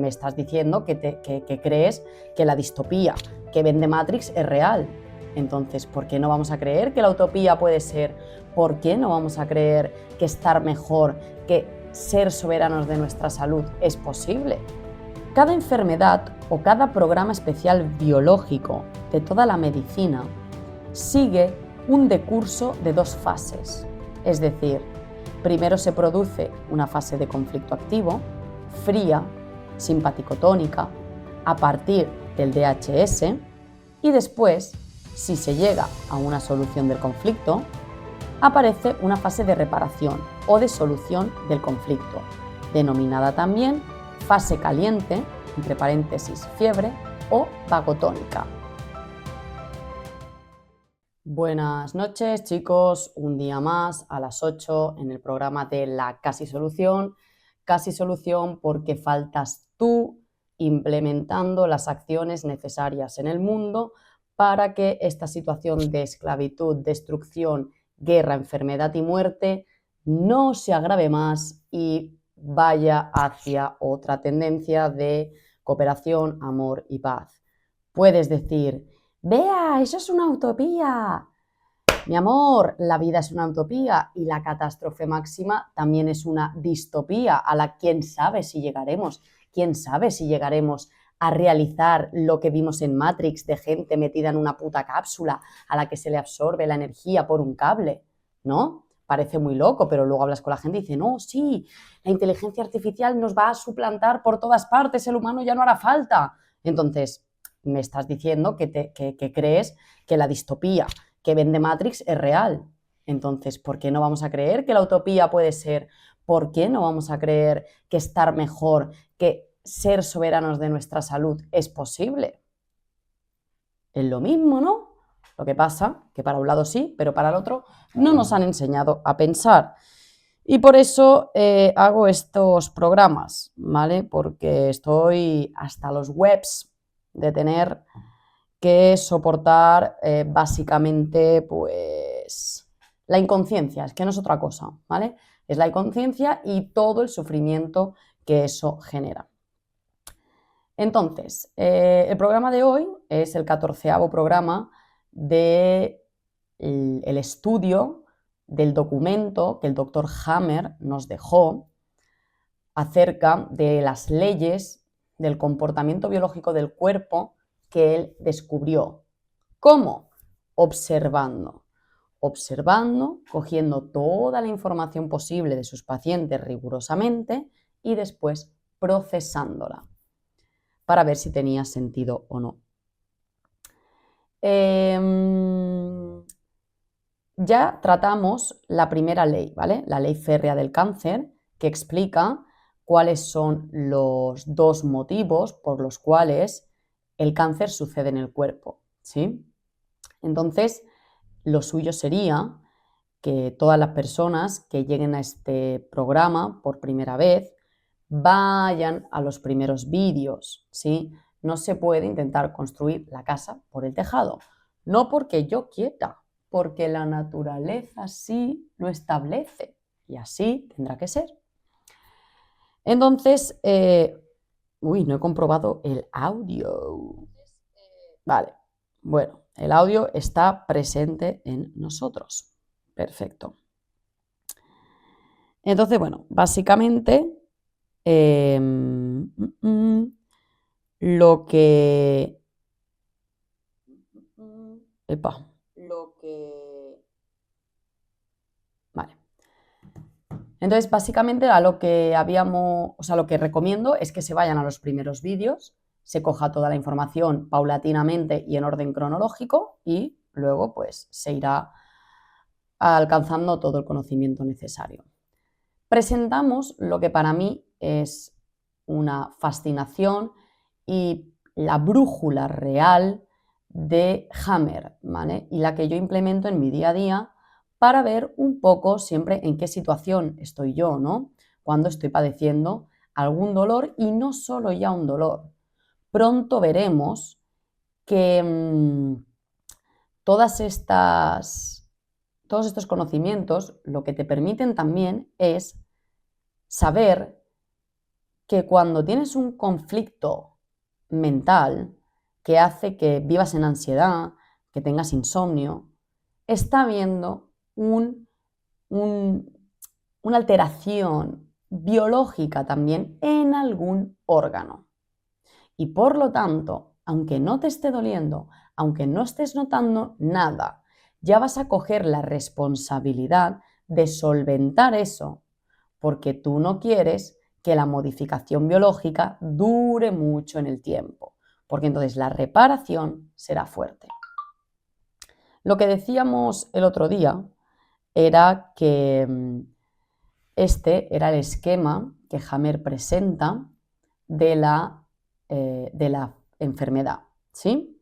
me estás diciendo que crees que la distopía que vende Matrix es real. Entonces, ¿por qué no vamos a creer que la utopía puede ser? ¿Por qué no vamos a creer que estar mejor, que ser soberanos de nuestra salud es posible? Cada enfermedad o cada programa especial biológico de toda la medicina sigue un decurso de 2 fases. Es decir, primero se produce una fase de conflicto activo, fría, simpaticotónica, a partir del DHS, y después, si se llega a una solución del conflicto, aparece una fase de reparación o de solución del conflicto, denominada también fase caliente, entre paréntesis fiebre, o vagotónica. Buenas noches, chicos, un día más a las 8 en el programa de la Casi Solución porque faltas tú implementando las acciones necesarias en el mundo para que esta situación de esclavitud, destrucción, guerra, enfermedad y muerte no se agrave más y vaya hacia otra tendencia de cooperación, amor y paz. Puedes decir: Bea, eso es una utopía. Mi amor, la vida es una utopía y la catástrofe máxima también es una distopía a la quién sabe si llegaremos. Quién sabe si llegaremos a realizar lo que vimos en Matrix de gente metida en una puta cápsula a la que se le absorbe la energía por un cable, ¿no? Parece muy loco, pero luego hablas con la gente y dice: no, sí, la inteligencia artificial nos va a suplantar por todas partes, el humano ya no hará falta. Entonces, me estás diciendo que crees que la distopía que vende Matrix es real. Entonces, ¿por qué no vamos a creer que la utopía puede ser? ¿Por qué no vamos a creer que estar mejor, que ser soberanos de nuestra salud es posible? Es lo mismo, ¿no? Lo que pasa que para un lado sí, pero para el otro no nos han enseñado a pensar. Y por eso hago estos programas, ¿vale? Porque estoy hasta los webs de tener que soportar básicamente pues la inconsciencia, es que no es otra cosa, ¿vale? Es la inconsciencia y todo el sufrimiento que eso genera. Entonces, el programa de hoy es el 14º programa del estudio del documento que el doctor Hammer nos dejó acerca de las leyes del comportamiento biológico del cuerpo que él descubrió. ¿Cómo? Observando, cogiendo toda la información posible de sus pacientes rigurosamente y después procesándola para ver si tenía sentido o no. Ya tratamos la primera ley, ¿vale? La ley férrea del cáncer, que explica cuáles son los 2 motivos por los cuales el cáncer sucede en el cuerpo, ¿sí? Entonces, lo suyo sería que todas las personas que lleguen a este programa por primera vez vayan a los primeros vídeos, ¿sí? No se puede intentar construir la casa por el tejado, no porque yo quiera, porque la naturaleza así lo establece y así tendrá que ser. Entonces, no he comprobado el audio. Vale, bueno, el audio está presente en nosotros. Perfecto. Entonces, bueno, básicamente lo que... Vale. Entonces, básicamente a lo que lo que recomiendo es que se vayan a los primeros vídeos, se coja toda la información paulatinamente y en orden cronológico y luego pues se irá alcanzando todo el conocimiento necesario. Presentamos lo que para mí es una fascinación y la brújula real de Hammer, ¿vale? Y la que yo implemento en mi día a día para ver un poco siempre en qué situación estoy yo, ¿no? Cuando estoy padeciendo algún dolor y no solo ya un dolor. Pronto veremos que todos estos conocimientos lo que te permiten también es saber que cuando tienes un conflicto mental que hace que vivas en ansiedad, que tengas insomnio, está habiendo una alteración biológica también en algún órgano. Y por lo tanto, aunque no te esté doliendo, aunque no estés notando nada, ya vas a coger la responsabilidad de solventar eso, porque tú no quieres que la modificación biológica dure mucho en el tiempo, porque entonces la reparación será fuerte. Lo que decíamos el otro día era que este era el esquema que Hammer presenta de la enfermedad, ¿sí?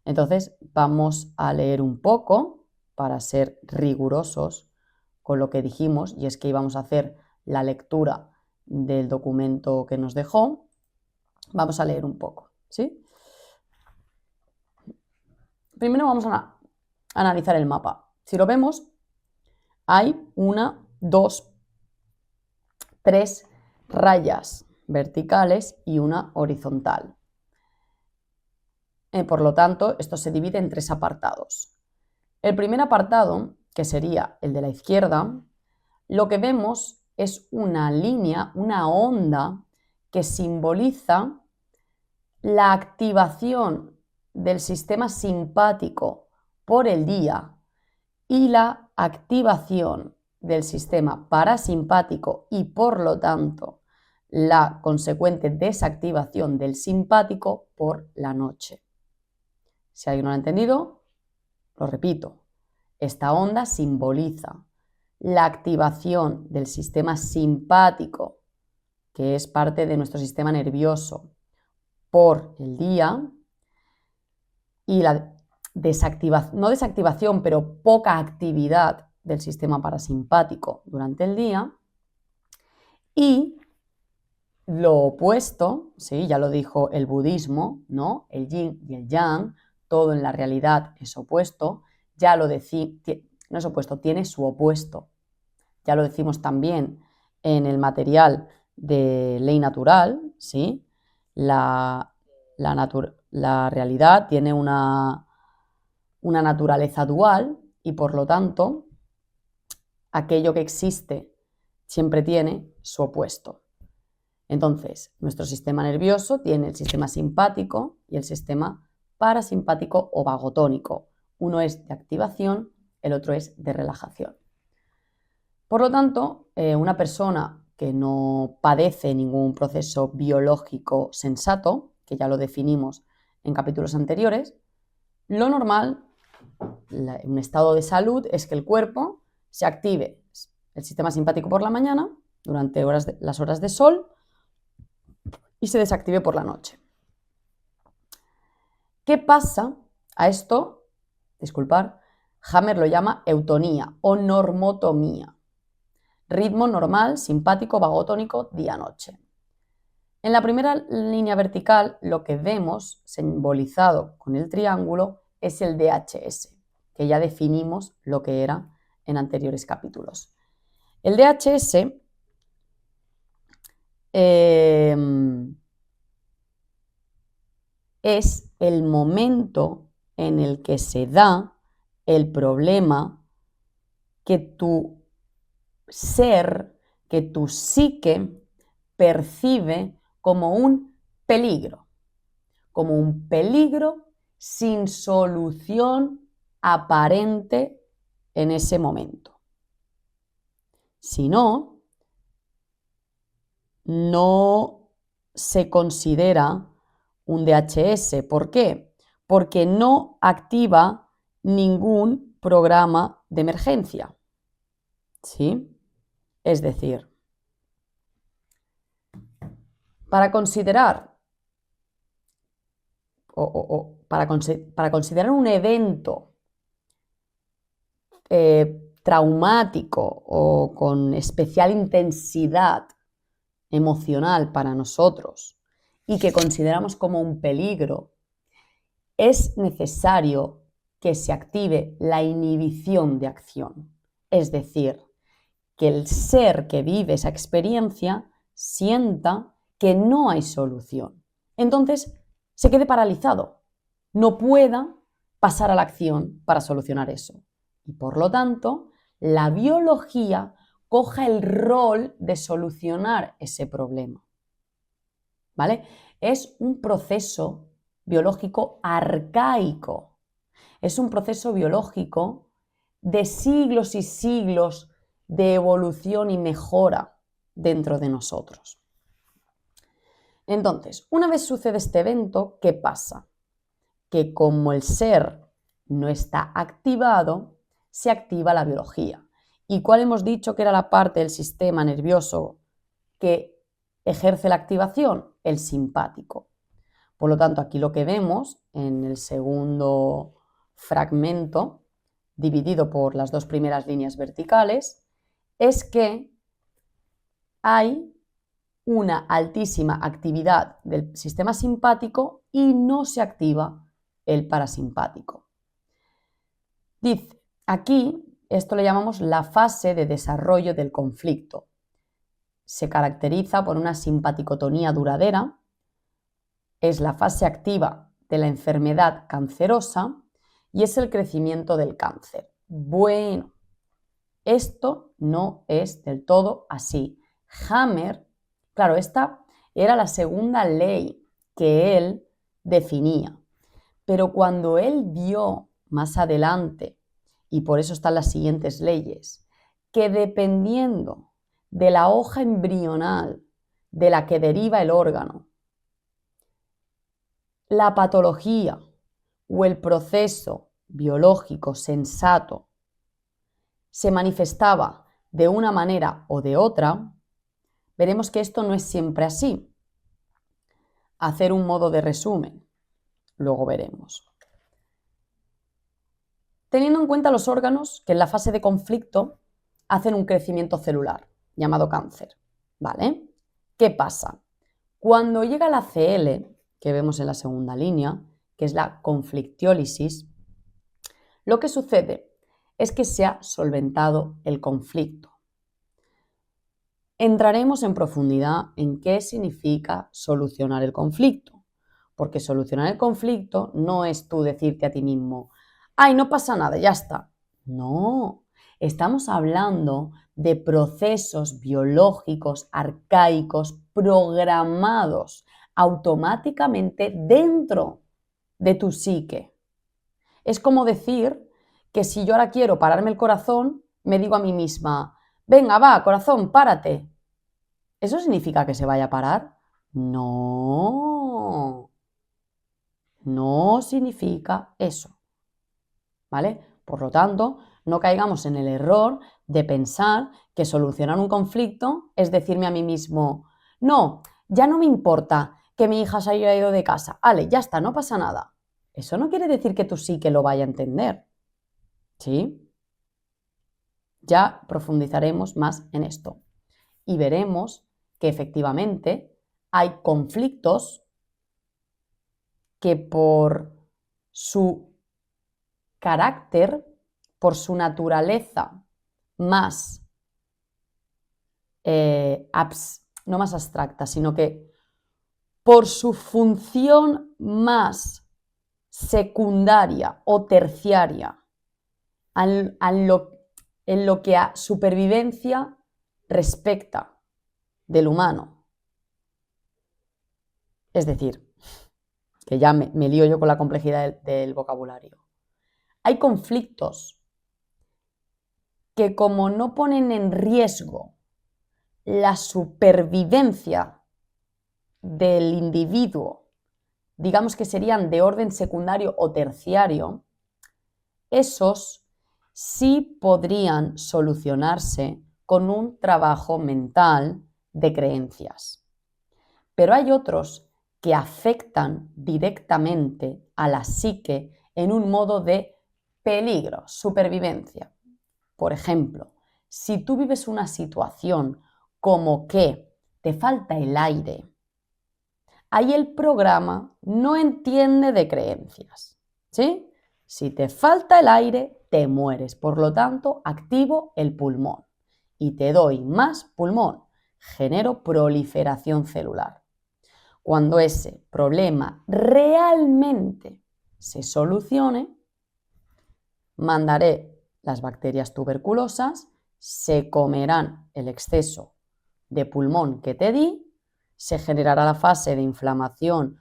Entonces vamos a leer un poco para ser rigurosos con lo que dijimos, y es que íbamos a hacer la lectura del documento que nos dejó. Vamos a leer un poco, ¿sí? Primero vamos a analizar el mapa. Si lo vemos, hay 1, 2, 3 rayas verticales y una horizontal. Por lo tanto, esto se divide en 3 apartados. El primer apartado, que sería el de la izquierda, lo que vemos es una línea, una onda que simboliza la activación del sistema simpático por el día y la activación del sistema parasimpático y por lo tanto la consecuente desactivación del simpático por la noche. Si alguien no lo ha entendido, lo repito. Esta onda simboliza la activación del sistema simpático, que es parte de nuestro sistema nervioso, por el día, y la desactivación, no desactivación, pero poca actividad del sistema parasimpático durante el día. Y lo opuesto, ¿sí? Ya lo dijo el budismo, ¿no? El yin y el yang, todo en la realidad es opuesto. Ya lo decimos, no es opuesto, tiene su opuesto. Ya lo decimos también en el material de Ley Natural, ¿sí? La realidad tiene una naturaleza dual y por lo tanto aquello que existe siempre tiene su opuesto. Entonces, nuestro sistema nervioso tiene el sistema simpático y el sistema parasimpático o vagotónico. Uno es de activación, el otro es de relajación. Por lo tanto, una persona que no padece ningún proceso biológico sensato, que ya lo definimos en capítulos anteriores, lo normal, un estado de salud, es que el cuerpo se active el sistema simpático por la mañana, durante las horas de sol, y se desactive por la noche. ¿Qué pasa? A esto, disculpar, Hammer lo llama eutonía o normotomía. Ritmo normal, simpático, vagotónico, día-noche. En la primera línea vertical, lo que vemos, simbolizado con el triángulo, es el DHS, que ya definimos lo que era en anteriores capítulos. El DHS es el momento en el que se da el problema que tu ser, que tu psique percibe como un peligro sin solución aparente en ese momento. Si no, no se considera un DHS. ¿Por qué? Porque no activa ningún programa de emergencia. ¿Sí? Es decir, para considerar para considerar un evento traumático o con especial intensidad emocional para nosotros y que consideramos como un peligro, es necesario que se active la inhibición de acción. Es decir, que el ser que vive esa experiencia sienta que no hay solución. Entonces, se quede paralizado, no pueda pasar a la acción para solucionar eso. Y por lo tanto, la biología coja el rol de solucionar ese problema. ¿Vale? Es un proceso biológico arcaico. Es un proceso biológico de siglos y siglos de evolución y mejora dentro de nosotros. Entonces, una vez sucede este evento, ¿qué pasa? Que como el ser no está activado, se activa la biología. ¿Y cuál hemos dicho que era la parte del sistema nervioso que ejerce la activación? El simpático. Por lo tanto, aquí lo que vemos en el segundo fragmento, dividido por las dos primeras líneas verticales, es que hay una altísima actividad del sistema simpático y no se activa el parasimpático. Dice, aquí esto le llamamos la fase de desarrollo del conflicto. Se caracteriza por una simpaticotonía duradera, es la fase activa de la enfermedad cancerosa y es el crecimiento del cáncer. Bueno, esto no es del todo así. Hammer, claro, esta era la segunda ley que él definía, pero cuando él vio más adelante, y por eso están las siguientes leyes, que dependiendo de la hoja embrional de la que deriva el órgano, la patología o el proceso biológico sensato se manifestaba de una manera o de otra, veremos que esto no es siempre así. Hacer un modo de resumen, luego veremos. Teniendo en cuenta los órganos que en la fase de conflicto hacen un crecimiento celular, llamado cáncer, ¿vale? ¿Qué pasa? Cuando llega la CL, que vemos en la segunda línea, que es la conflictiólisis, lo que sucede es que se ha solventado el conflicto. Entraremos en profundidad en qué significa solucionar el conflicto, porque solucionar el conflicto no es tú decirte a ti mismo, ¡ay, no pasa nada, ya está! No, estamos hablando de procesos biológicos arcaicos programados automáticamente dentro de tu psique. Es como decir que si yo ahora quiero pararme el corazón, me digo a mí misma, venga, va, corazón, párate. ¿Eso significa que se vaya a parar? No, no significa eso, ¿vale? Por lo tanto, no caigamos en el error de pensar que solucionar un conflicto es decirme a mí mismo, no, ya no me importa que mi hija se haya ido de casa, vale, ya está, no pasa nada. Eso no quiere decir que tú sí que lo vaya a entender, ¿sí? Ya profundizaremos más en esto y veremos que efectivamente hay conflictos que por su carácter, por su naturaleza más, no más abstracta, sino que por su función más secundaria o terciaria en lo que a supervivencia respecta del humano. Es decir, que ya me lío yo con la complejidad del vocabulario. Hay conflictos que como no ponen en riesgo la supervivencia del individuo, digamos que serían de orden secundario o terciario, esos sí podrían solucionarse con un trabajo mental de creencias. Pero hay otros que afectan directamente a la psique en un modo de peligro, supervivencia. Por ejemplo, si tú vives una situación como que te falta el aire, ahí el programa no entiende de creencias, ¿sí? Si te falta el aire, te mueres. Por lo tanto, activo el pulmón y te doy más pulmón. Genero proliferación celular. cuando ese problema realmente se solucione, mandaré las bacterias tuberculosas, se comerán el exceso de pulmón que te di, se generará la fase de inflamación,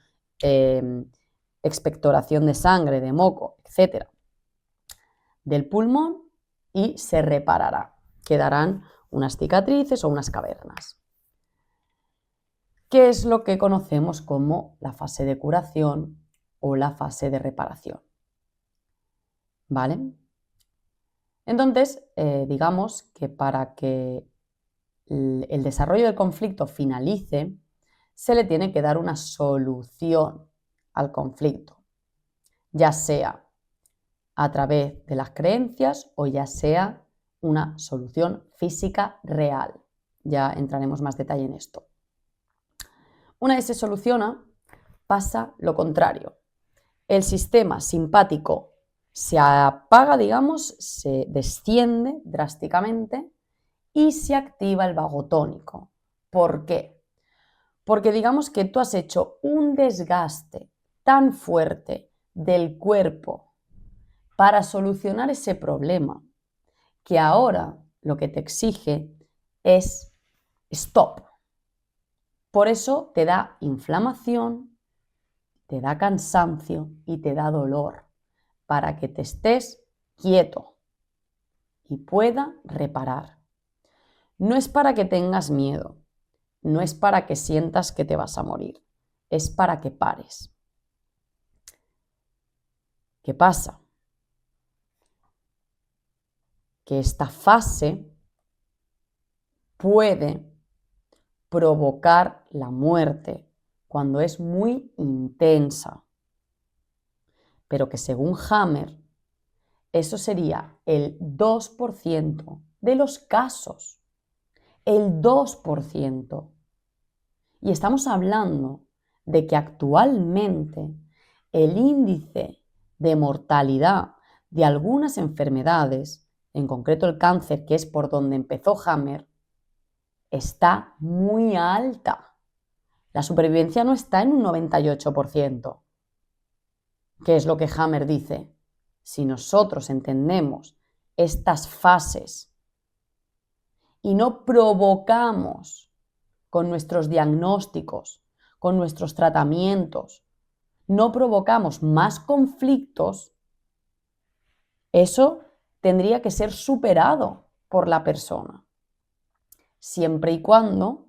expectoración de sangre, de moco, etcétera, del pulmón y se reparará. Quedarán unas cicatrices o unas cavernas. ¿Qué es lo que conocemos como la fase de curación o la fase de reparación? ¿Vale? Entonces, digamos que para que el desarrollo del conflicto finalice, se le tiene que dar una solución al conflicto, ya sea a través de las creencias o ya sea una solución física real. Ya entraremos más detalle en esto. Una vez se soluciona, pasa lo contrario. El sistema simpático se apaga, digamos, se desciende drásticamente y se activa el vagotónico. ¿Por qué? Porque digamos que tú has hecho un desgaste tan fuerte del cuerpo para solucionar ese problema que ahora lo que te exige es stop. Por eso te da inflamación, te da cansancio y te da dolor, para que te estés quieto y pueda reparar. No es para que tengas miedo, no es para que sientas que te vas a morir, es para que pares. ¿Qué pasa? Que esta fase puede provocar la muerte cuando es muy intensa, pero que según Hammer, eso sería el 2% de los casos, el 2%. Y estamos hablando de que actualmente el índice de mortalidad de algunas enfermedades, en concreto el cáncer, que es por donde empezó Hammer, está muy alta. La supervivencia no está en un 98%. ¿Qué es lo que Hammer dice? Si nosotros entendemos estas fases y no provocamos con nuestros diagnósticos, con nuestros tratamientos, no provocamos más conflictos, eso tendría que ser superado por la persona, siempre y cuando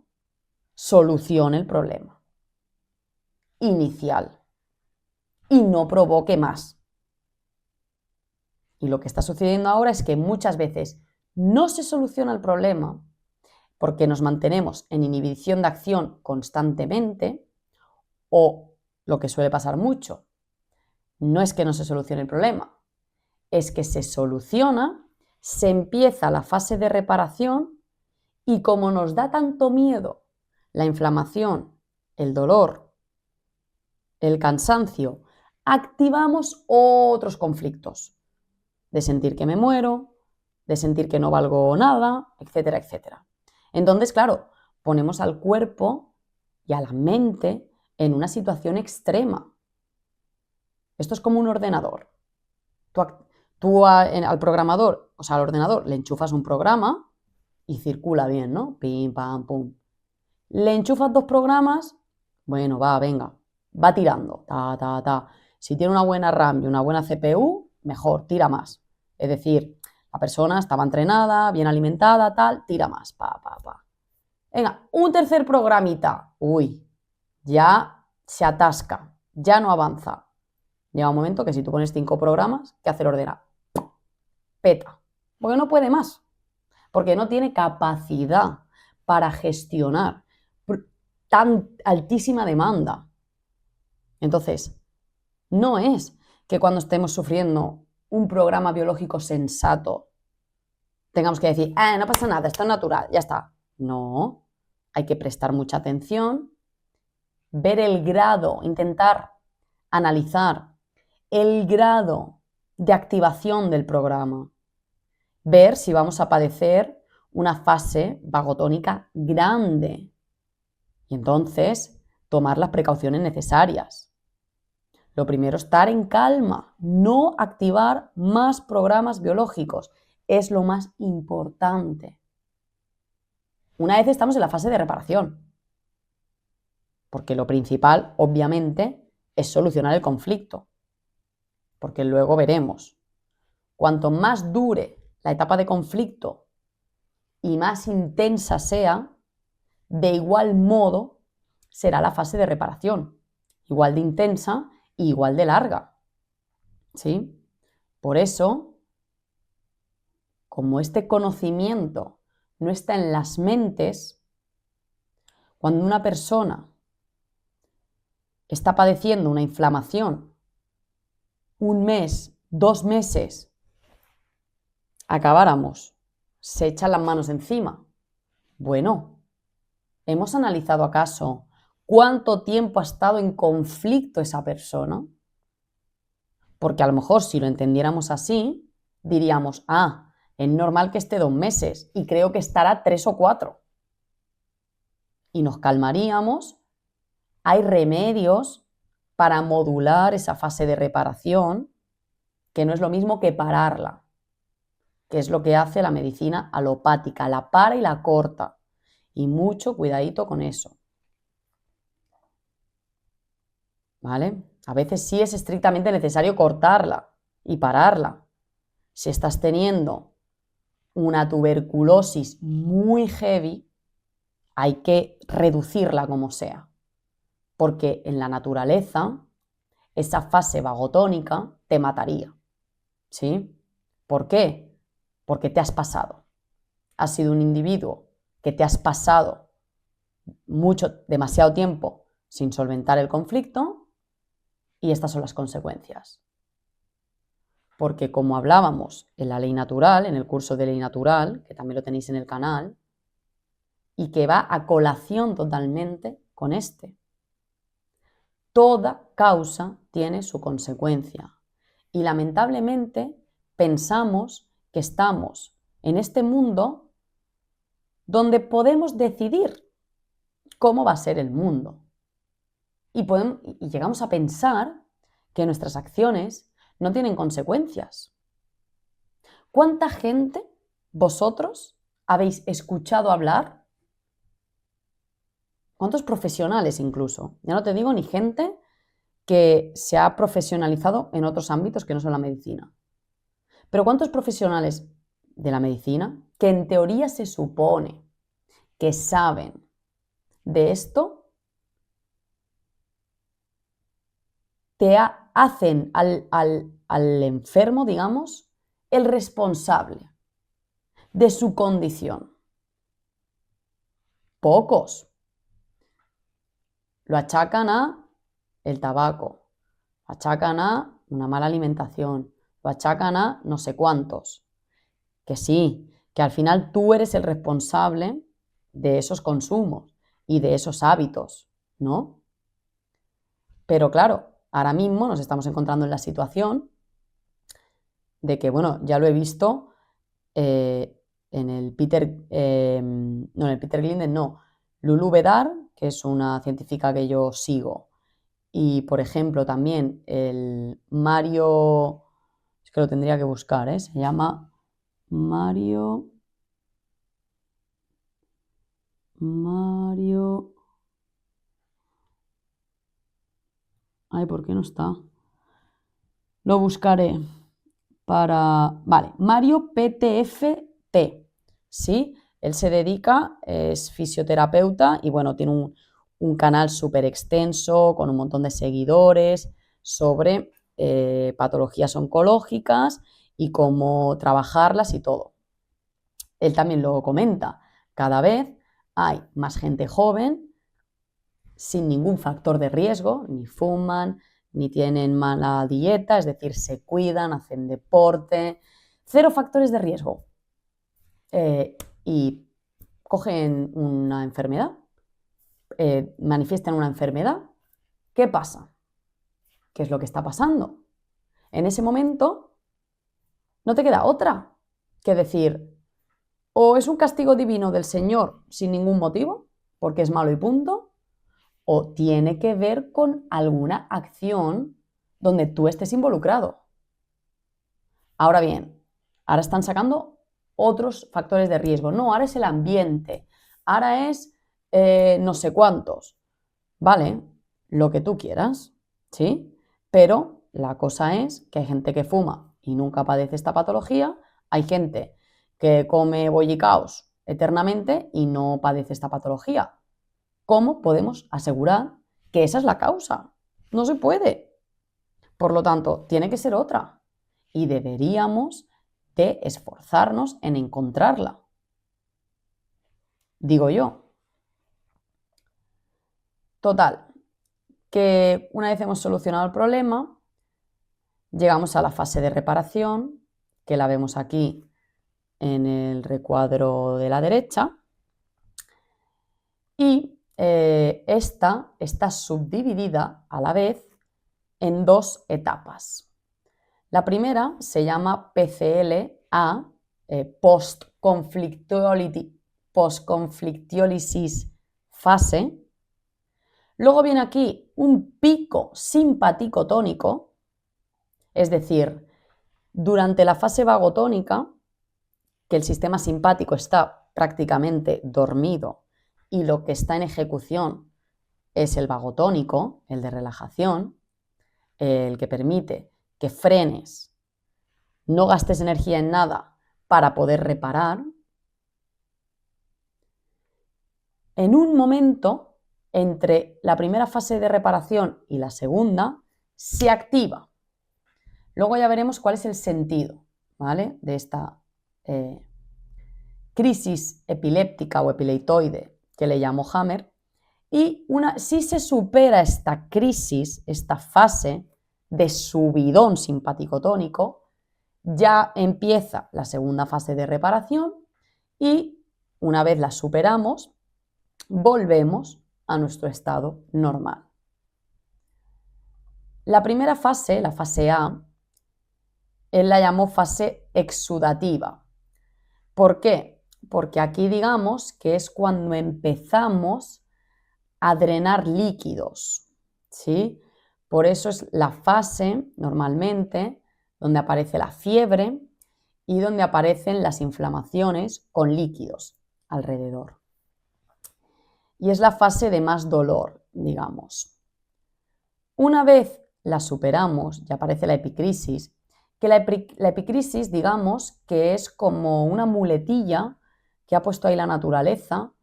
solucione el problema inicial y no provoque más. Y lo que está sucediendo ahora es que muchas veces no se soluciona el problema porque nos mantenemos en inhibición de acción constantemente, o lo que suele pasar mucho, no es que no se solucione el problema, es que se soluciona, se empieza la fase de reparación y como nos da tanto miedo la inflamación, el dolor, el cansancio, activamos otros conflictos de sentir que me muero, de sentir que no valgo nada, etcétera, etcétera. Entonces, claro, ponemos al cuerpo y a la mente en una situación extrema. Esto es como un ordenador. Tú al programador, o sea, al ordenador, le enchufas un programa y circula bien, ¿no? Pim, pam, pum. Le enchufas 2 programas, bueno, venga, va tirando, ta. Si tiene una buena RAM y una buena CPU, mejor, tira más. Es decir, la persona estaba entrenada, bien alimentada, tal, tira más, pa. Venga, un tercer programita, uy, ya se atasca, ya no avanza. Llega un momento que si tú pones 5 programas, ¿qué hace el ordenador? Peta, porque no puede más, porque no tiene capacidad para gestionar tan altísima demanda. Entonces, no es que cuando estemos sufriendo un programa biológico sensato tengamos que decir, no pasa nada, esto es natural, ya está. No, hay que prestar mucha atención, ver el grado, intentar analizar el grado de activación del programa, ver si vamos a padecer una fase vagotónica grande y entonces tomar las precauciones necesarias. Lo primero, estar en calma, no activar más programas biológicos. Es lo más importante. Una vez estamos en la fase de reparación, porque lo principal, obviamente, es solucionar el conflicto, porque luego veremos. Cuanto más dure la etapa de conflicto y más intensa sea, de igual modo será la fase de reparación, igual de intensa e igual de larga. ¿Sí? Por eso, como este conocimiento no está en las mentes, cuando una persona está padeciendo una inflamación, 1 mes, 2 meses, acabáramos, se echan las manos encima. Bueno, ¿hemos analizado acaso cuánto tiempo ha estado en conflicto esa persona? Porque a lo mejor si lo entendiéramos así, diríamos, es normal que esté 2 meses y creo que estará 3 o 4. Y nos calmaríamos. Hay remedios para modular esa fase de reparación, que no es lo mismo que pararla, que es lo que hace la medicina alopática, la para y la corta. Y mucho cuidadito con eso. ¿Vale? A veces sí es estrictamente necesario cortarla y pararla. Si estás teniendo una tuberculosis muy heavy, hay que reducirla como sea, porque en la naturaleza esa fase vagotónica te mataría. ¿Sí? ¿Por qué? Porque te has pasado. Has sido un individuo que te has pasado demasiado tiempo sin solventar el conflicto y estas son las consecuencias. Porque como hablábamos en la ley natural, en el curso de ley natural, que también lo tenéis en el canal, y que va a colación totalmente con este. Toda causa tiene su consecuencia. Y lamentablemente pensamos que estamos en este mundo donde podemos decidir cómo va a ser el mundo. Y llegamos a pensar que nuestras acciones no tienen consecuencias. ¿Cuánta gente vosotros habéis escuchado hablar? ¿Cuántos profesionales incluso? Ya no te digo ni gente que se ha profesionalizado en otros ámbitos que no son la medicina. Pero ¿cuántos profesionales de la medicina que en teoría se supone que saben de esto hacen al enfermo, digamos, el responsable de su condición? Pocos. Lo achacan a el tabaco, lo achacan a una mala alimentación, lo achacan a no sé cuántos. Que sí, que al final tú eres el responsable de esos consumos y de esos hábitos, ¿no? Pero claro, ahora mismo nos estamos encontrando en la situación de que, bueno, ya lo he visto en el Peter Glinden, no, Lulu Bedar, que es una científica que yo sigo, y por ejemplo también el Mario, es que lo tendría que buscar, se llama Mario, ay, ¿por qué no está? Lo buscaré vale, Mario PTFT, ¿sí? Él se dedica, es fisioterapeuta y bueno, tiene un canal súper extenso con un montón de seguidores sobre patologías oncológicas y cómo trabajarlas y todo. Él también lo comenta, cada vez hay más gente joven sin ningún factor de riesgo, ni fuman, ni tienen mala dieta, es decir, se cuidan, hacen deporte, 0 factores de riesgo. Y cogen una enfermedad, manifiestan una enfermedad. ¿Qué pasa? ¿Qué es lo que está pasando? En ese momento no te queda otra que decir, o es un castigo divino del Señor sin ningún motivo, porque es malo y punto, o tiene que ver con alguna acción donde tú estés involucrado. Ahora bien, ahora están sacando otros factores de riesgo. No, ahora es el ambiente, ahora es no sé cuántos. Vale, lo que tú quieras, ¿sí? Pero la cosa es que hay gente que fuma y nunca padece esta patología, hay gente que come bollicaos eternamente y no padece esta patología. ¿Cómo podemos asegurar que esa es la causa? No se puede. Por lo tanto, tiene que ser otra. Y deberíamos de esforzarnos en encontrarla. Digo yo. Total, que una vez hemos solucionado el problema, llegamos a la fase de reparación, que la vemos aquí en el recuadro de la derecha. Y esta está subdividida a la vez en dos etapas. La primera se llama PCLA, post-conflictiólisis fase. Luego viene aquí un pico simpático tónico, es decir, durante la fase vagotónica, que el sistema simpático está prácticamente dormido y lo que está en ejecución es el vagotónico, el de relajación, el que permite que frenes, no gastes energía en nada para poder reparar. En un momento, entre la primera fase de reparación y la segunda, se activa. Luego ya veremos cuál es el sentido, ¿vale?, de esta crisis epiléptica o epileptoide que le llamo Hammer. Y si se supera esta crisis, esta fase de subidón simpático-tónico, ya empieza la segunda fase de reparación y una vez la superamos, volvemos a nuestro estado normal. La primera fase, la fase A, él la llamó fase exudativa. ¿Por qué? Porque aquí digamos que es cuando empezamos a drenar líquidos, ¿sí? Por eso es la fase, normalmente, donde aparece la fiebre y donde aparecen las inflamaciones con líquidos alrededor. Y es la fase de más dolor, digamos. Una vez la superamos y aparece la epicrisis, que la epicrisis, digamos, que es como una muletilla que ha puesto ahí la naturaleza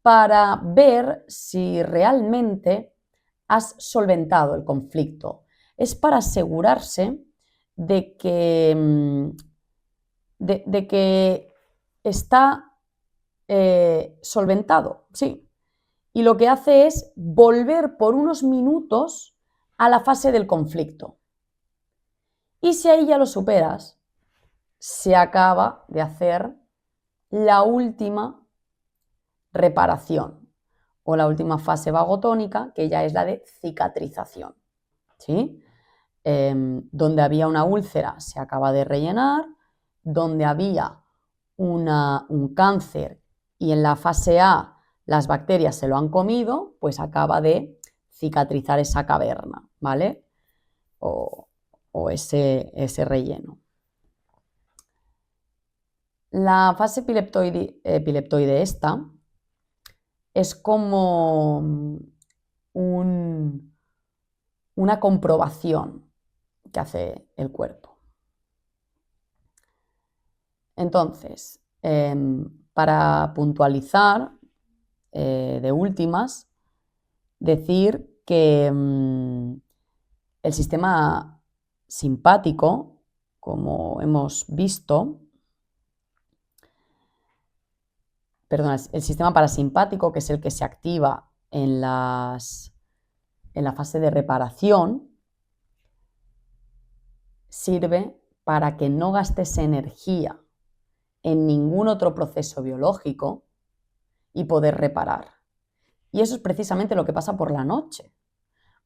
para ver si realmente has solventado el conflicto. Es para asegurarse de que está solventado, sí. Y lo que hace es volver por unos minutos a la fase del conflicto. Y si ahí ya lo superas, se acaba de hacer la última reparación o la última fase vagotónica, que ya es la de cicatrización, ¿sí? Donde había una úlcera se acaba de rellenar, donde había un cáncer y en la fase A las bacterias se lo han comido, pues acaba de cicatrizar esa caverna, ¿vale? O ese relleno. La fase epileptoide esta es como una comprobación que hace el cuerpo. Entonces, para puntualizar, de últimas, decir que el sistema simpático, como hemos visto, el sistema parasimpático, que es el que se activa en la fase de reparación, sirve para que no gastes energía en ningún otro proceso biológico y poder reparar. Y eso es precisamente lo que pasa por la noche.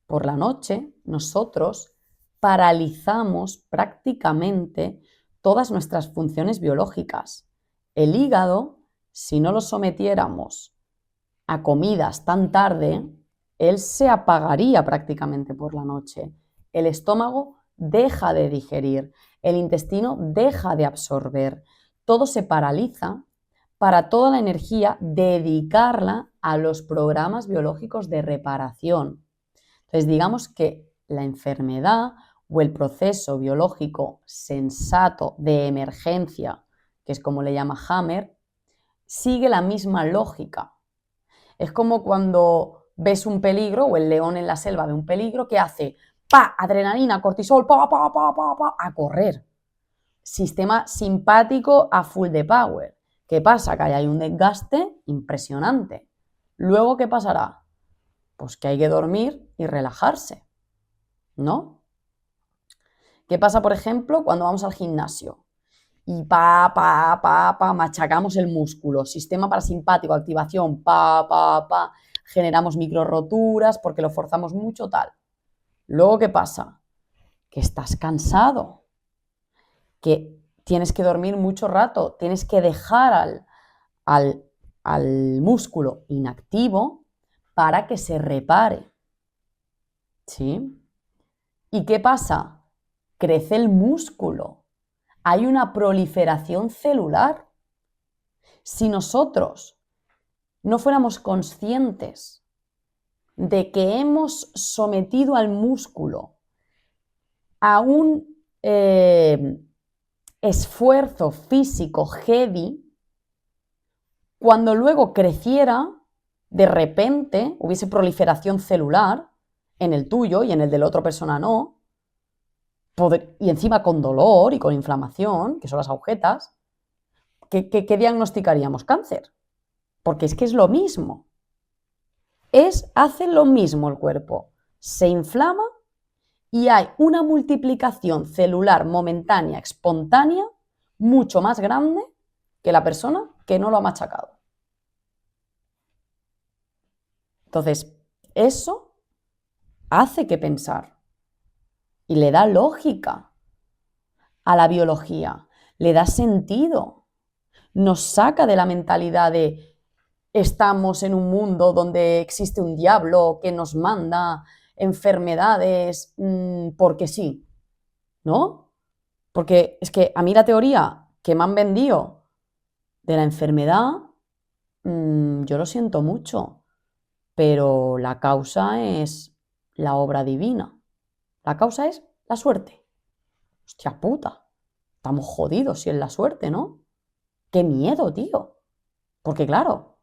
Por la noche nosotros paralizamos prácticamente todas nuestras funciones biológicas. El hígado, si no lo sometiéramos a comidas tan tarde, él se apagaría prácticamente por la noche. El estómago deja de digerir, el intestino deja de absorber, todo se paraliza para toda la energía dedicarla a los programas biológicos de reparación. Entonces, digamos que la enfermedad o el proceso biológico sensato de emergencia, que es como le llama Hammer, sigue la misma lógica. Es como cuando ves un peligro o el león en la selva ve un peligro, ¿qué hace? ¡Pa! Adrenalina, cortisol, pa, pa, pa, pa, pa, a correr. Sistema simpático a full de power. ¿Qué pasa? Que ahí hay un desgaste impresionante. Luego, ¿qué pasará? Pues que hay que dormir y relajarse, ¿no? ¿Qué pasa, por ejemplo, cuando vamos al gimnasio? Y machacamos el músculo, sistema parasimpático, activación, generamos micro roturas porque lo forzamos mucho, tal. Luego, ¿qué pasa? Que estás cansado, que tienes que dormir mucho rato, tienes que dejar al músculo inactivo para que se repare. ¿Sí? ¿Y qué pasa? Crece el músculo. Hay una proliferación celular. Si nosotros no fuéramos conscientes de que hemos sometido al músculo a un esfuerzo físico heavy, cuando luego creciera, de repente hubiese proliferación celular en el tuyo y en el de la otra persona no, y encima con dolor y con inflamación, que son las agujetas, ¿qué diagnosticaríamos? Cáncer. Porque es que es lo mismo. Hace lo mismo el cuerpo. Se inflama y hay una multiplicación celular momentánea, espontánea, mucho más grande que la persona que no lo ha machacado. Entonces, eso hace que pensar y le da lógica a la biología, le da sentido, nos saca de la mentalidad de estamos en un mundo donde existe un diablo que nos manda enfermedades porque sí, ¿no? Porque es que a mí la teoría que me han vendido de la enfermedad, yo lo siento mucho, pero la causa es la obra divina. La causa es la suerte. Hostia puta, estamos jodidos si es la suerte, ¿no? Qué miedo, tío. Porque claro,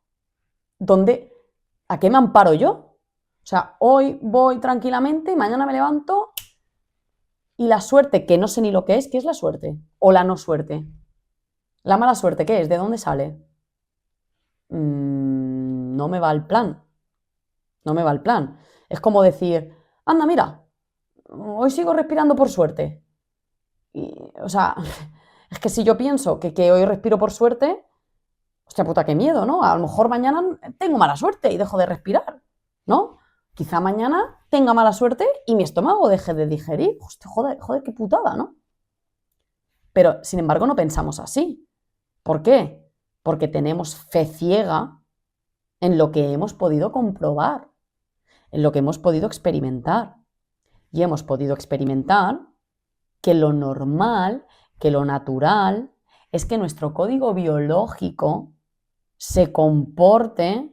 ¿a qué me amparo yo? O sea, hoy voy tranquilamente y mañana me levanto y la suerte, que no sé ni lo que es, ¿qué es la suerte? O la no suerte. La mala suerte, ¿qué es? ¿De dónde sale? No me va el plan. No me va el plan. Es como decir, anda, mira, hoy sigo respirando por suerte. O sea, es que si yo pienso que hoy respiro por suerte, hostia puta, qué miedo, ¿no? A lo mejor mañana tengo mala suerte y dejo de respirar, ¿no? Quizá mañana tenga mala suerte y mi estómago deje de digerir. Hostia, joder, qué putada, ¿no? Pero, sin embargo, no pensamos así. ¿Por qué? Porque tenemos fe ciega en lo que hemos podido comprobar, en lo que hemos podido experimentar. Y hemos podido experimentar que lo normal, que lo natural, es que nuestro código biológico se comporte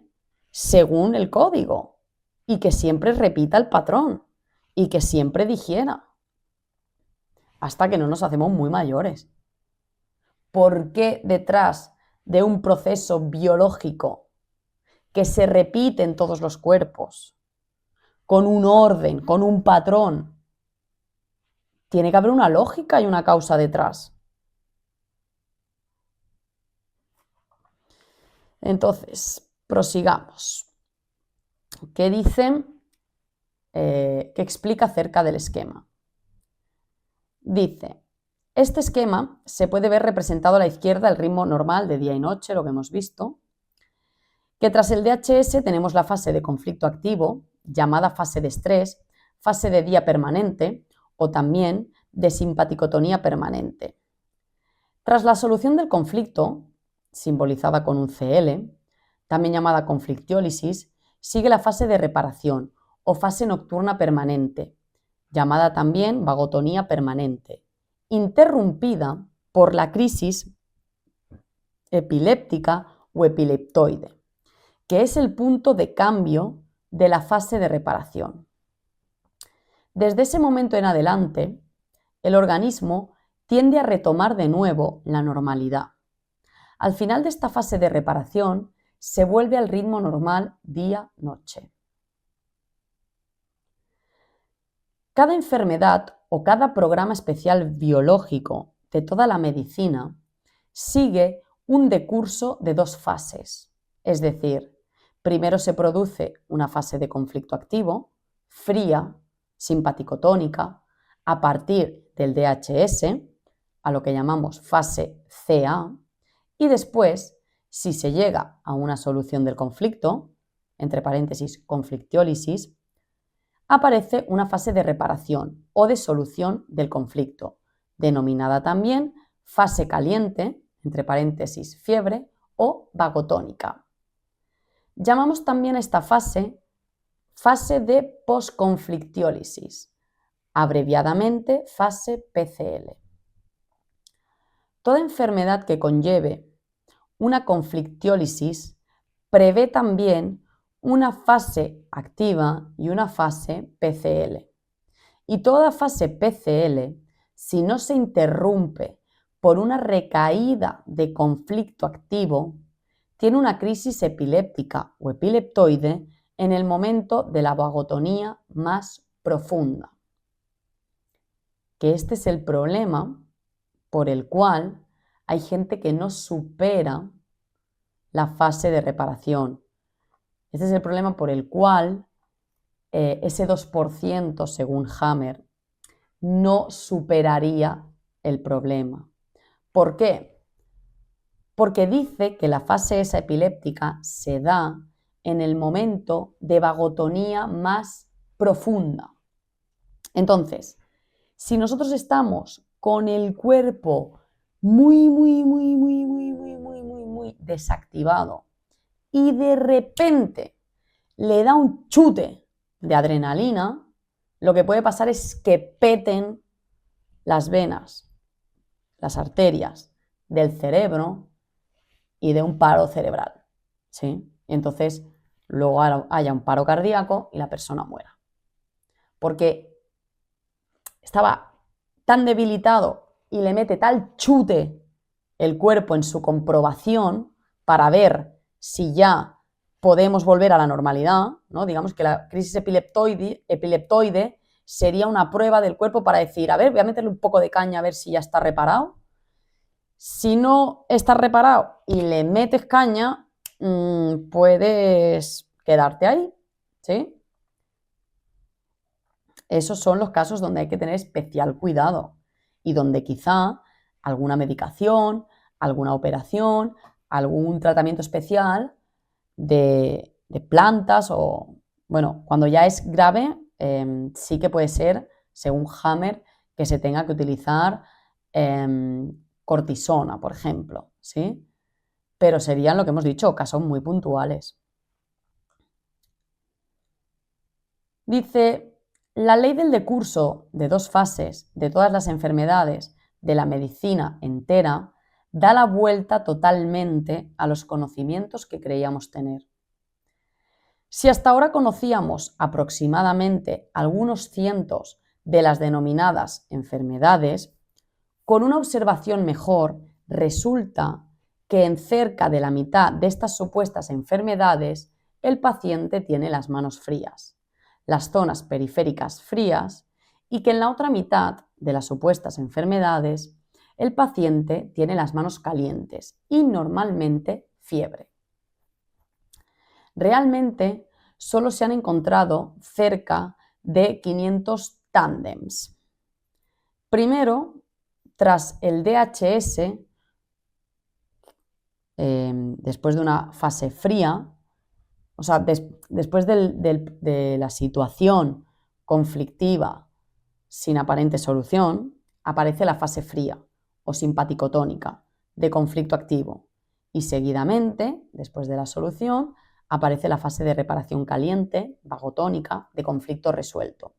según el código y que siempre repita el patrón y que siempre digiera hasta que no nos hacemos muy mayores. ¿Por qué detrás de un proceso biológico que se repite en todos los cuerpos, con un orden, con un patrón, tiene que haber una lógica y una causa detrás? Entonces, prosigamos. ¿Qué dice? ¿Qué explica acerca del esquema? Dice, este esquema se puede ver representado a la izquierda, el ritmo normal de día y noche, lo que hemos visto, que tras el DHS tenemos la fase de conflicto activo, llamada fase de estrés, fase de día permanente o también de simpaticotonía permanente. Tras la solución del conflicto, simbolizada con un CL, también llamada conflictiólisis, sigue la fase de reparación o fase nocturna permanente, llamada también vagotonía permanente, interrumpida por la crisis epiléptica o epileptoide, que es el punto de cambio de la fase de reparación. Desde ese momento en adelante, el organismo tiende a retomar de nuevo la normalidad. Al final de esta fase de reparación, se vuelve al ritmo normal día-noche. Cada enfermedad o cada programa especial biológico de toda la medicina sigue un decurso de dos fases, es decir, primero se produce una fase de conflicto activo, fría, simpaticotónica, a partir del DHS, a lo que llamamos fase CA, y después, si se llega a una solución del conflicto, entre paréntesis, conflictiólisis, aparece una fase de reparación o de solución del conflicto, denominada también fase caliente, entre paréntesis, fiebre, o vagotónica. Llamamos también a esta fase de posconflictiólisis, abreviadamente fase PCL. Toda enfermedad que conlleve una conflictiólisis prevé también una fase activa y una fase PCL. Y toda fase PCL, si no se interrumpe por una recaída de conflicto activo, tiene una crisis epiléptica o epileptoide en el momento de la vagotonía más profunda. Que este es el problema por el cual hay gente que no supera la fase de reparación. Este es el problema por el cual ese 2%, según Hammer, no superaría el problema. ¿Por qué? Porque dice que la fase esa epiléptica se da en el momento de vagotonía más profunda. Entonces, si nosotros estamos con el cuerpo muy desactivado y de repente le da un chute de adrenalina, lo que puede pasar es que peten las venas, las arterias del cerebro y de un paro cerebral, ¿sí? Y entonces luego haya un paro cardíaco y la persona muera. Porque estaba tan debilitado y le mete tal chute el cuerpo en su comprobación para ver si ya podemos volver a la normalidad, ¿no? Digamos que la crisis epileptoide sería una prueba del cuerpo para decir, a ver, voy a meterle un poco de caña a ver si ya está reparado. Si no está reparado y le metes caña, puedes quedarte ahí, ¿sí? Esos son los casos donde hay que tener especial cuidado y donde quizá alguna medicación, alguna operación, algún tratamiento especial de plantas o, bueno, cuando ya es grave, sí que puede ser, según Hammer, que se tenga que utilizar cortisona, por ejemplo, ¿sí? Pero serían, lo que hemos dicho, casos muy puntuales. Dice, la ley del decurso de dos fases de todas las enfermedades de la medicina entera da la vuelta totalmente a los conocimientos que creíamos tener. Si hasta ahora conocíamos aproximadamente algunos cientos de las denominadas enfermedades, con una observación mejor resulta que en cerca de la mitad de estas supuestas enfermedades el paciente tiene las manos frías, las zonas periféricas frías y que en la otra mitad de las supuestas enfermedades el paciente tiene las manos calientes y normalmente fiebre. Realmente solo se han encontrado cerca de 500 tándems. Primero, tras el DHS, después de una fase fría, o sea, después de la situación conflictiva sin aparente solución, aparece la fase fría o simpaticotónica de conflicto activo y seguidamente, después de la solución, aparece la fase de reparación caliente, vagotónica, de conflicto resuelto.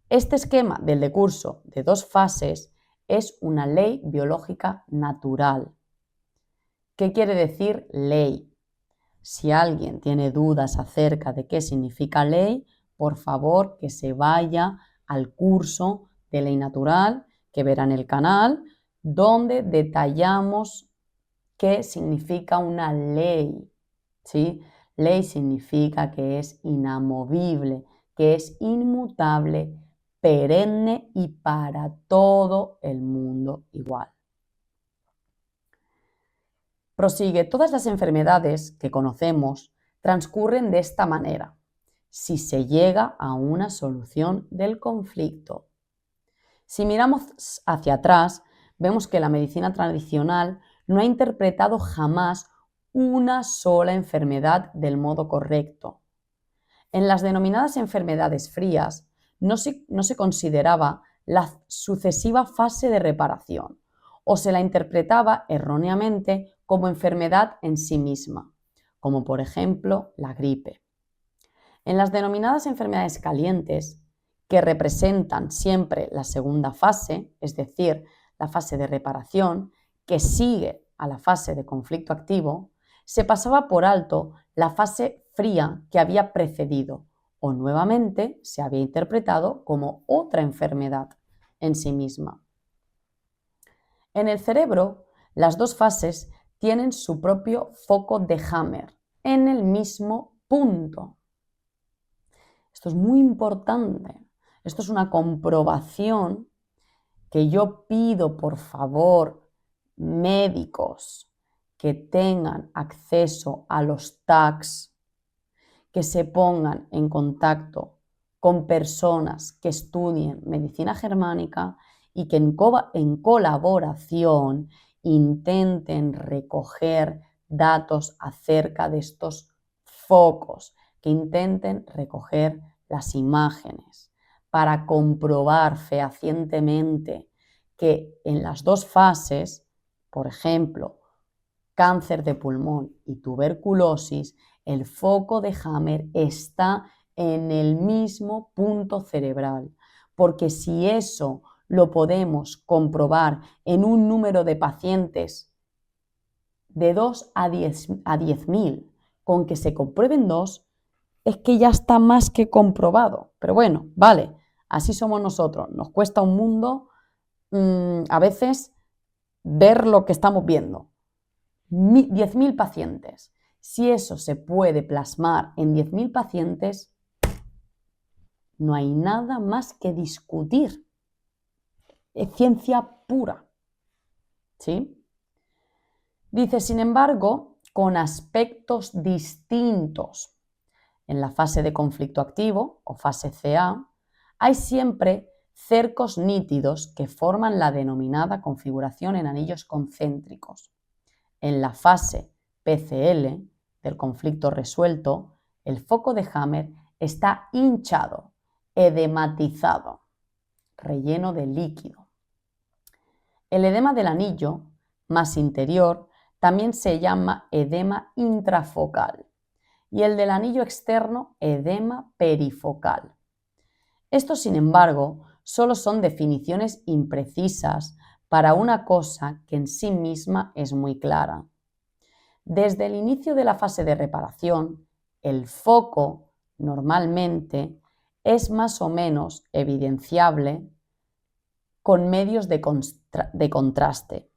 Este esquema del decurso de 2 fases es una ley biológica natural. ¿Qué quiere decir ley? Si alguien tiene dudas acerca de qué significa ley, por favor que se vaya al curso de ley natural que verá en el canal, donde detallamos qué significa una ley, ¿sí? Ley significa que es inamovible, que es inmutable, perenne y para todo el mundo igual. Prosigue, todas las enfermedades que conocemos transcurren de esta manera, si se llega a una solución del conflicto. Si miramos hacia atrás, vemos que la medicina tradicional no ha interpretado jamás una sola enfermedad del modo correcto. En las denominadas enfermedades frías no se consideraba la sucesiva fase de reparación o se la interpretaba erróneamente como enfermedad en sí misma, como por ejemplo la gripe. En las denominadas enfermedades calientes, que representan siempre la segunda fase, es decir, la fase de reparación, que sigue a la fase de conflicto activo, se pasaba por alto la fase fría que había precedido o nuevamente se había interpretado como otra enfermedad en sí misma. En el cerebro, las 2 fases tienen su propio foco de Hammer en el mismo punto. Esto es muy importante. Esto es una comprobación que yo pido, por favor, médicos que tengan acceso a los tags, que se pongan en contacto con personas que estudien medicina germánica y que en colaboración intenten recoger datos acerca de estos focos, que intenten recoger las imágenes para comprobar fehacientemente que en las 2 fases, por ejemplo, cáncer de pulmón y tuberculosis, el foco de Hammer está en el mismo punto cerebral, porque si eso lo podemos comprobar en un número de pacientes de 2 a 10.000, con que se comprueben 2, es que ya está más que comprobado. Pero bueno, vale, así somos nosotros. Nos cuesta un mundo a veces ver lo que estamos viendo. 10.000 pacientes. Si eso se puede plasmar en 10.000 pacientes, no hay nada más que discutir. Es ciencia pura. ¿Sí? Dice, sin embargo, con aspectos distintos. En la fase de conflicto activo, o fase CA, hay siempre cercos nítidos que forman la denominada configuración en anillos concéntricos. En la fase PCL, del conflicto resuelto, el foco de Hammer está hinchado, edematizado, relleno de líquido. El edema del anillo más interior también se llama edema intrafocal y el del anillo externo edema perifocal. Estos, sin embargo, solo son definiciones imprecisas para una cosa que en sí misma es muy clara. Desde el inicio de la fase de reparación, el foco normalmente es más o menos evidenciable con medios de contraste.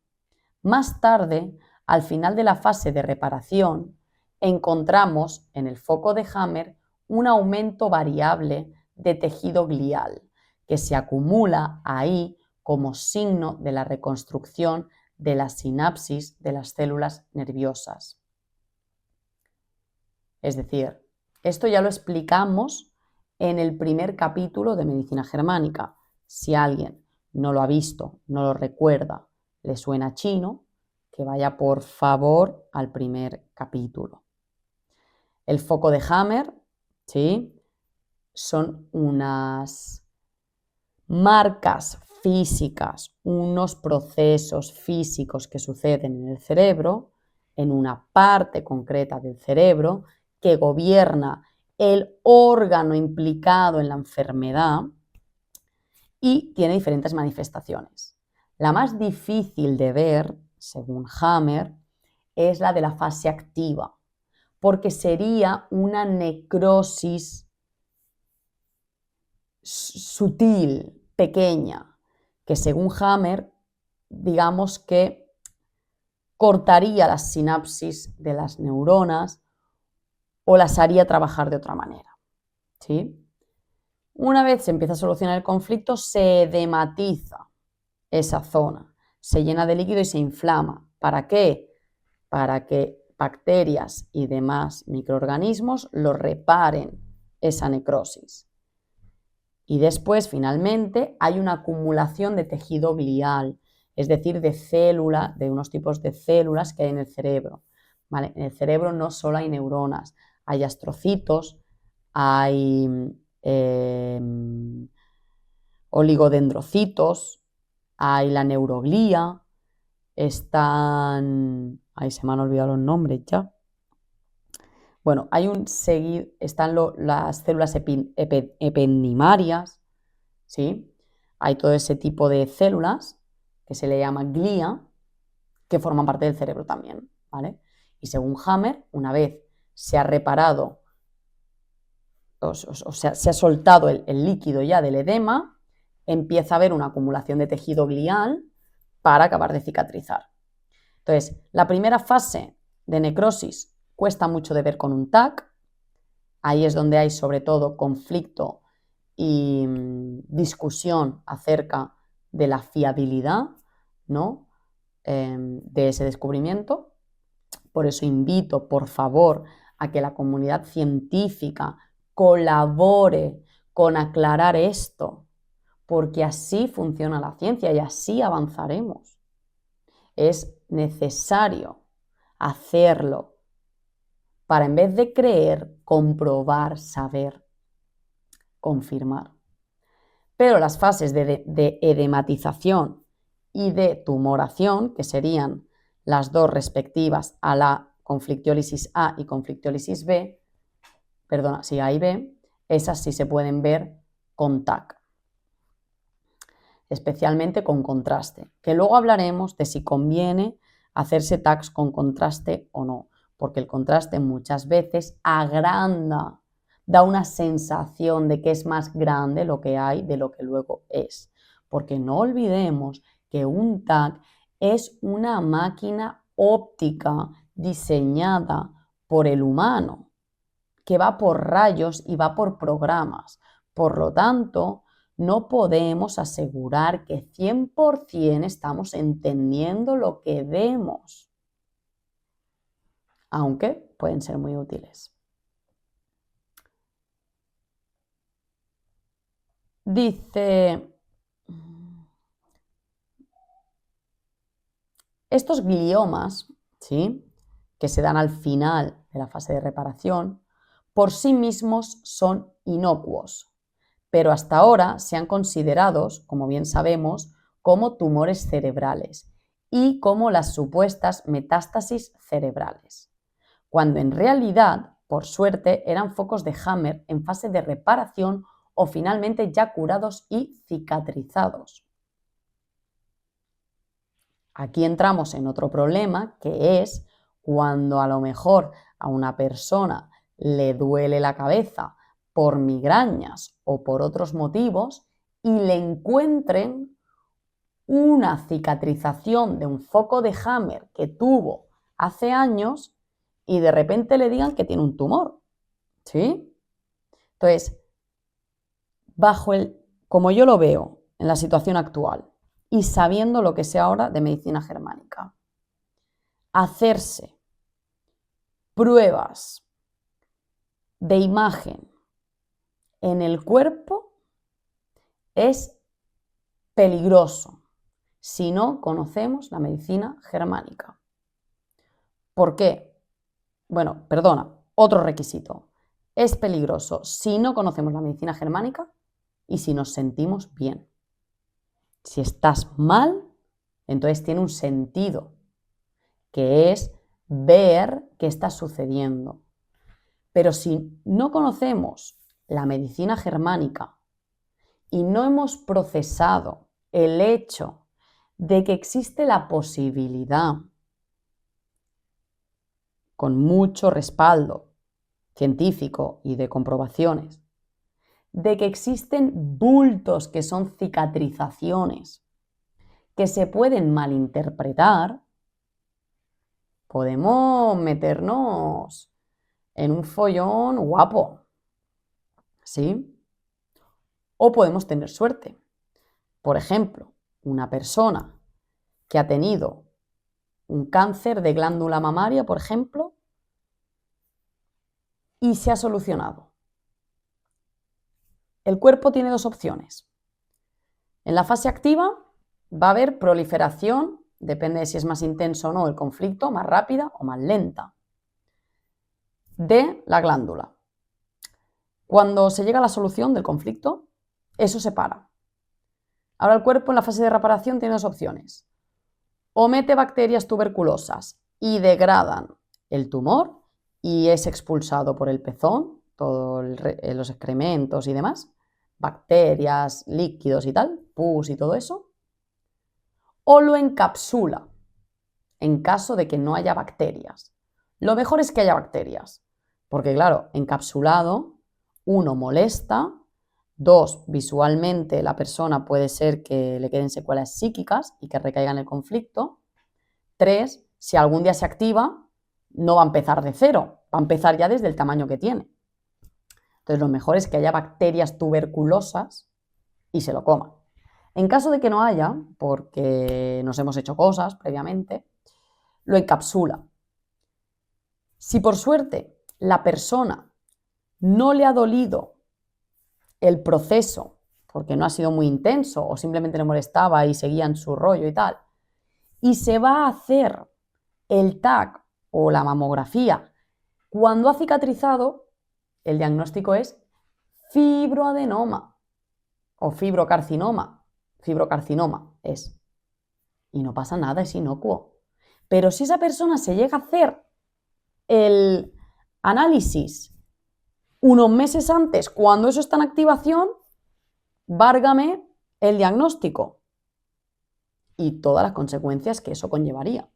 Más tarde, al final de la fase de reparación, encontramos en el foco de Hammer un aumento variable de tejido glial que se acumula ahí como signo de la reconstrucción de la sinapsis de las células nerviosas. Es decir, esto ya lo explicamos en el primer capítulo de Medicina Germánica. Si alguien no lo ha visto, no lo recuerda, le suena chino, que vaya por favor al primer capítulo. El foco de Hammer, ¿sí? Son unas marcas físicas, unos procesos físicos que suceden en el cerebro, en una parte concreta del cerebro, que gobierna el órgano implicado en la enfermedad y tiene diferentes manifestaciones. La más difícil de ver, según Hammer, es la de la fase activa, porque sería una necrosis sutil, pequeña, que según Hammer, digamos que cortaría las sinapsis de las neuronas o las haría trabajar de otra manera, ¿sí? Una vez se empieza a solucionar el conflicto, se edematiza esa zona, se llena de líquido y se inflama. ¿Para qué? Para que bacterias y demás microorganismos lo reparen esa necrosis. Y después, finalmente, hay una acumulación de tejido glial, es decir, de unos tipos de células que hay en el cerebro. ¿Vale? En el cerebro no solo hay neuronas, hay astrocitos, hay oligodendrocitos, hay la neuroglía, están... Ahí se me han olvidado los nombres ya. Bueno, están las células ependimarias, ¿sí? Hay todo ese tipo de células que se le llama glía, que forman parte del cerebro también, ¿vale? Y según Hammer, una vez se ha reparado, o sea, se ha soltado el líquido ya del edema, empieza a haber una acumulación de tejido glial para acabar de cicatrizar. Entonces, la primera fase de necrosis cuesta mucho de ver con un TAC. Ahí es donde hay sobre todo conflicto y discusión acerca de la fiabilidad, ¿no? De ese descubrimiento. Por eso invito, por favor, a que la comunidad científica colabore con aclarar esto, porque así funciona la ciencia y así avanzaremos. Es necesario hacerlo para, en vez de creer, comprobar, saber, confirmar. Pero las fases de edematización y de tumoración, que serían las dos respectivas a la conflictiólisis A y conflictiólisis B, perdona, sí, A y B, esas sí se pueden ver con TAC, especialmente con contraste, que luego hablaremos de si conviene hacerse TACs con contraste o no, porque el contraste muchas veces agranda, da una sensación de que es más grande lo que hay de lo que luego es, porque no olvidemos que un TAC es una máquina óptica diseñada por el humano, que va por rayos y va por programas. Por lo tanto, no podemos asegurar que 100% estamos entendiendo lo que vemos, aunque pueden ser muy útiles. Dice, estos gliomas, ¿sí?, que se dan al final de la fase de reparación, por sí mismos son inocuos, pero hasta ahora se han considerado, como bien sabemos, como tumores cerebrales y como las supuestas metástasis cerebrales, cuando en realidad, por suerte, eran focos de Hammer en fase de reparación o finalmente ya curados y cicatrizados. Aquí entramos en otro problema, que es cuando a lo mejor a una persona le duele la cabeza por migrañas o por otros motivos y le encuentren una cicatrización de un foco de Hammer que tuvo hace años y de repente le digan que tiene un tumor, ¿sí? Entonces, como yo lo veo en la situación actual y sabiendo lo que sé ahora de medicina germánica, hacerse pruebas de imagen en el cuerpo es peligroso si no conocemos la medicina germánica. ¿Por qué? Bueno, perdona, otro requisito. Es peligroso si no conocemos la medicina germánica y si nos sentimos bien. Si estás mal, entonces tiene un sentido, que es ver qué está sucediendo. Pero si no conocemos la medicina germánica y no hemos procesado el hecho de que existe la posibilidad, con mucho respaldo científico y de comprobaciones, de que existen bultos que son cicatrizaciones que se pueden malinterpretar, podemos meternos en un follón guapo, ¿sí? O podemos tener suerte. Por ejemplo, una persona que ha tenido un cáncer de glándula mamaria, por ejemplo, y se ha solucionado. El cuerpo tiene dos opciones. En la fase activa va a haber proliferación, depende de si es más intenso o no el conflicto, más rápida o más lenta, de la glándula. Cuando se llega a la solución del conflicto, eso se para. Ahora el cuerpo en la fase de reparación tiene dos opciones. O mete bacterias tuberculosas y degradan el tumor y es expulsado por el pezón, todos los excrementos y demás, bacterias, líquidos y tal, pus y todo eso, o lo encapsula en caso de que no haya bacterias. Lo mejor es que haya bacterias, porque claro, encapsulado, uno, molesta, dos, visualmente la persona puede ser que le queden secuelas psíquicas y que recaiga en el conflicto. Tres, si algún día se activa, no va a empezar de cero, va a empezar ya desde el tamaño que tiene. Entonces lo mejor es que haya bacterias tuberculosas y se lo coman. En caso de que no haya, porque nos hemos hecho cosas previamente, lo encapsula. Si por suerte la persona no le ha dolido el proceso, porque no ha sido muy intenso o simplemente le molestaba y seguía en su rollo y tal, y se va a hacer el TAC o la mamografía cuando ha cicatrizado, el diagnóstico es fibroadenoma o fibrocarcinoma. Fibrocarcinoma es. Y no pasa nada, es inocuo. Pero si esa persona se llega a hacer el análisis unos meses antes, cuando eso está en activación, válgame el diagnóstico y todas las consecuencias que eso conllevaría.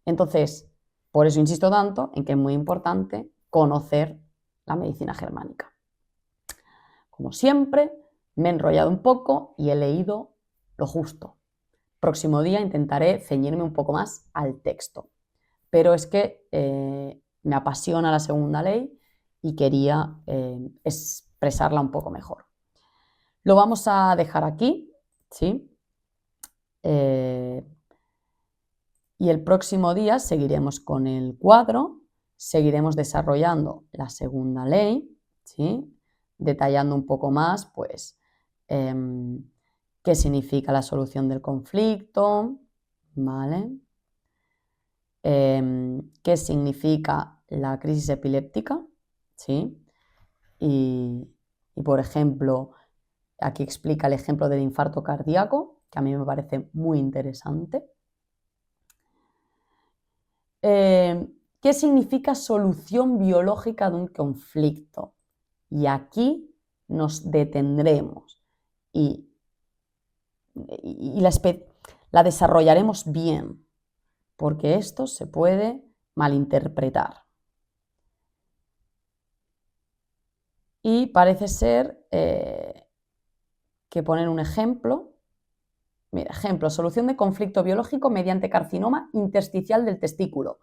Entonces, por eso insisto tanto en que es muy importante conocer la medicina germánica. Como siempre, me he enrollado un poco y he leído lo justo. Próximo día intentaré ceñirme un poco más al texto. Pero es que me apasiona la segunda ley y quería expresarla un poco mejor. Lo vamos a dejar aquí, ¿sí? Y el próximo día seguiremos con el cuadro, seguiremos desarrollando la segunda ley, ¿sí? Detallando un poco más, pues, qué significa la solución del conflicto, ¿vale? Qué significa la crisis epiléptica, ¿sí? Y, por ejemplo, aquí explica el ejemplo del infarto cardíaco, que a mí me parece muy interesante. ¿Qué significa solución biológica de un conflicto? Y aquí nos detendremos y la desarrollaremos bien, porque esto se puede malinterpretar. Y parece ser que ponen un ejemplo. Mira, ejemplo, solución de conflicto biológico mediante carcinoma intersticial del testículo.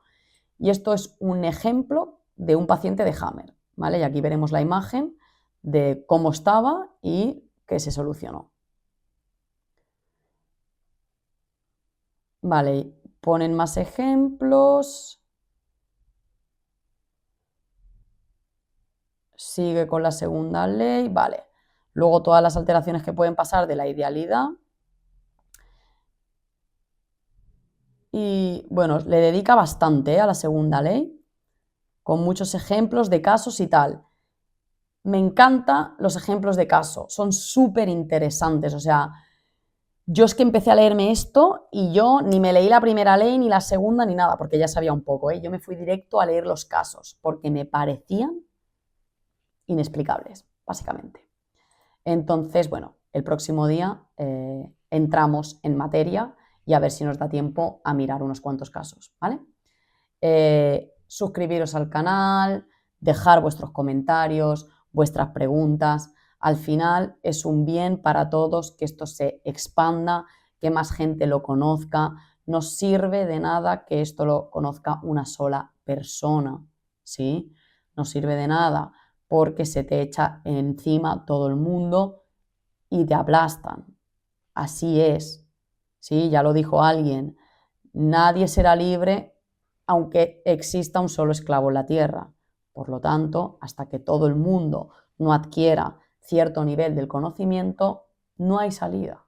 Y esto es un ejemplo de un paciente de Hammer, ¿vale? Y aquí veremos la imagen de cómo estaba y que se solucionó. Vale, ponen más ejemplos. Sigue con la segunda ley, vale. Luego todas las alteraciones que pueden pasar de la idealidad. Y bueno, le dedica bastante a la segunda ley, con muchos ejemplos de casos y tal. Me encantan los ejemplos de caso, son súper interesantes, o sea, Yo es que empecé a leerme esto y yo ni me leí la primera ley, ni la segunda, ni nada, porque ya sabía un poco, ¿eh? Yo me fui directo a leer los casos, porque me parecían inexplicables, básicamente. Entonces, bueno, el próximo día entramos en materia y a ver si nos da tiempo a mirar unos cuantos casos, ¿vale? Suscribiros al canal, dejar vuestros comentarios, vuestras preguntas. Al final es un bien para todos que esto se expanda, que más gente lo conozca. No sirve de nada que esto lo conozca una sola persona, ¿sí? No sirve de nada porque se te echa encima todo el mundo y te aplastan. Así es, ¿sí? Ya lo dijo alguien, nadie será libre aunque exista un solo esclavo en la tierra. Por lo tanto, hasta que todo el mundo no adquiera cierto nivel del conocimiento, no hay salida.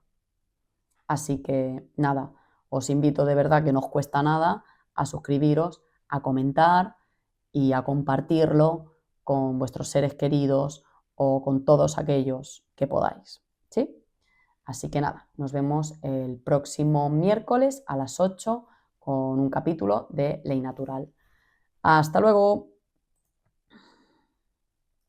Así que nada, os invito de verdad, que no os cuesta nada, a suscribiros, a comentar y a compartirlo con vuestros seres queridos o con todos aquellos que podáis, ¿sí? Así que nada, nos vemos el próximo miércoles a las 8 con un capítulo de Ley Natural. ¡Hasta luego!